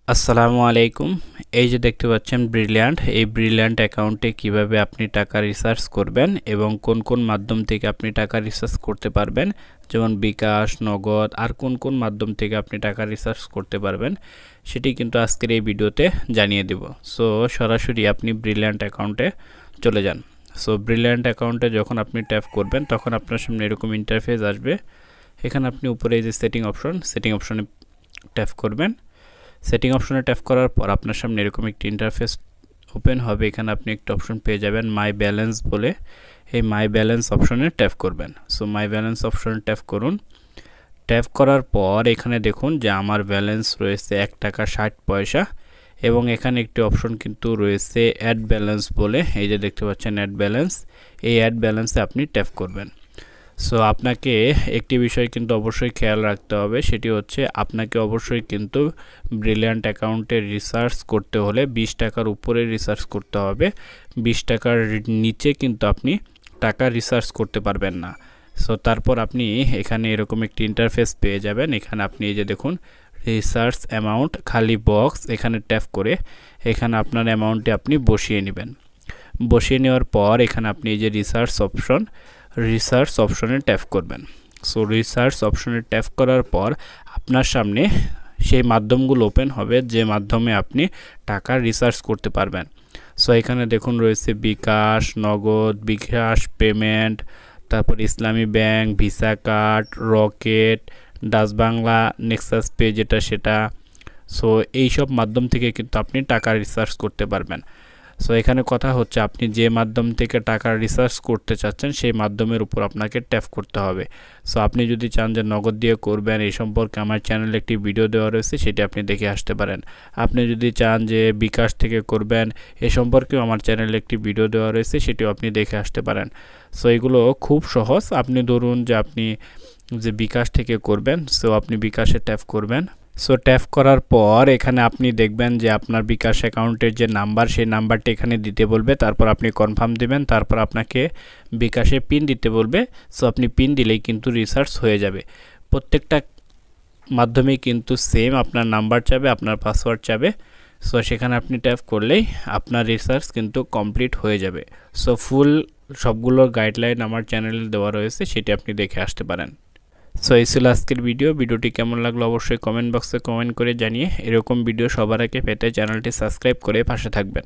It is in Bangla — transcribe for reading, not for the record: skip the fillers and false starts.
আসসালামু আলাইকুম। এই যে দেখতে পাচ্ছেন ব্রিলিয়ান্ট, এই ব্রিলিয়ান্ট অ্যাকাউন্টে কিভাবে আপনি টাকা রিসার্চ করবেন এবং কোন কোন মাধ্যম থেকে আপনি টাকা রিসার্চ করতে পারবেন, যেমন বিকাশ, নগদ আর কোন কোন মাধ্যম থেকে আপনি টাকা রিসার্চ করতে পারবেন সেটি কিন্তু আজকের এই ভিডিওতে জানিয়ে দেব। সো সরাসরি আপনি ব্রিলিয়ান্ট অ্যাকাউন্টে চলে যান। সো ব্রিলিয়ান্ট অ্যাকাউন্টে যখন আপনি ট্যাপ করবেন তখন আপনার সামনে এরকম ইন্টারফেস আসবে। এখানে আপনি উপরে এই যে সেটিং অপশনে ট্যাপ করবেন। সেটিং অপশনে ট্যাপ করার পর আপনার সামনে এরকম একটি ইন্টারফেস ওপেন হবে। এখানে আপনি একটা অপশন পেয়ে যাবেন মাই ব্যালেন্স বলে। এই মাই ব্যালেন্স অপশনে ট্যাপ করবেন। সো মাই ব্যালেন্স অপশনে ট্যাপ করুন। ট্যাপ করার পর এখানে দেখুন যে আমার ব্যালেন্স রয়েছে 1 টাকা 60 পয়সা এবং এখানে একটি অপশন কিন্তু রয়েছে অ্যাড ব্যালেন্স বলে। এই যে দেখতে পাচ্ছেন অ্যাড ব্যালেন্স, এই অ্যাড ব্যালেন্সে আপনি ট্যাপ করবেন। সো আপনাকে একটি বিষয় কিন্তু অবশ্যই খেয়াল রাখতে হবে, সেটি হচ্ছে আপনাকে অবশ্যই কিন্তু ব্রিলিয়ান্ট অ্যাকাউন্টে রিসার্চ করতে হলে 20 টাকার উপরে রিসার্চ করতে হবে। 20 টাকার নিচে কিন্তু আপনি টাকা রিসার্চ করতে পারবেন না। সো তারপর আপনি এখানে এরকম একটি ইন্টারফেস পেয়ে যাবেন। এখানে আপনি এই যে দেখুন রিসার্চ অ্যামাউন্ট খালি বক্স, এখানে ট্যাপ করে এখানে আপনার অ্যামাউন্টটি আপনি বসিয়ে নেবেন। বসিয়ে নেওয়ার পর এখানে আপনি এই যে রিসার্চ অপশনে ট্যাপ করবেন। সো রিসার্চ অপশনে ট্যাপ করার পর আপনার সামনে সেই মাধ্যমগুলো ওপেন হবে যে মাধ্যমে আপনি টাকা রিসার্চ করতে পারবেন। সো এখানে দেখুন রয়েছে বিকাশ, নগদ, বিকাশ পেমেন্ট, তারপর ইসলামী bank, visa card, rocket, Dutch Bangla, Nexus pay সেটা। সো এই সব মাধ্যম থেকে কিন্তু আপনি টাকা রিসার্চ করতে পারবেন। সো এখানে কথা হচ্ছে আপনি যে মাধ্যম থেকে টাকা রিসার্চ করতে চাচ্ছেন সেই মাধ্যমের উপর আপনাকে ট্যাপ করতে হবে। সো আপনি যদি চান যে নগদ দিয়ে করবেন, এই সম্পর্কে আমার চ্যানেলে একটি ভিডিও দেওয়া রয়েছে, সেটি আপনি দেখে আসতে পারেন। আপনি যদি চান যে বিকাশ থেকে করবেন, এ সম্পর্কেও আমার চ্যানেলে একটি ভিডিও দেওয়া রয়েছে, সেটিও আপনি দেখে আসতে পারেন। সো এগুলো খুব সহজ। আপনি ধরুন যে আপনি যে বিকাশ থেকে করবেন, সো আপনি বিকাশে ট্যাপ করবেন। সো ট্যাপ করার পর এখানে আপনি দেখবেন যে আপনার বিকাশ অ্যাকাউন্টের যে নাম্বার, সেই নাম্বারটি এখানে দিতে বলবে। তারপর আপনি কনফার্ম দিবেন। তারপর আপনাকে বিকাশে পিন দিতে বলবে। সো আপনি পিন দিলেই কিন্তু রিসার্চ হয়ে যাবে। প্রত্যেকটা মাধ্যমেই কিন্তু সেম আপনার নাম্বার চাবে, আপনার পাসওয়ার্ড চাবে। সো সেখানে আপনি ট্যাপ করলেই আপনার রিসার্চ কিন্তু কমপ্লিট হয়ে যাবে। সো ফুল সবগুলোর গাইডলাইন আমার চ্যানেলে দেওয়া রয়েছে, সেটি আপনি দেখে আসতে পারেন। সো এই ছিল আজকের ভিডিওটি কেমন লাগলো অবশ্যই কমেন্ট বক্সে কমেন্ট করে জানিয়ে এরকম ভিডিও সবার আগে পেতে চ্যানেলটি সাবস্ক্রাইব করে পাশে থাকবেন।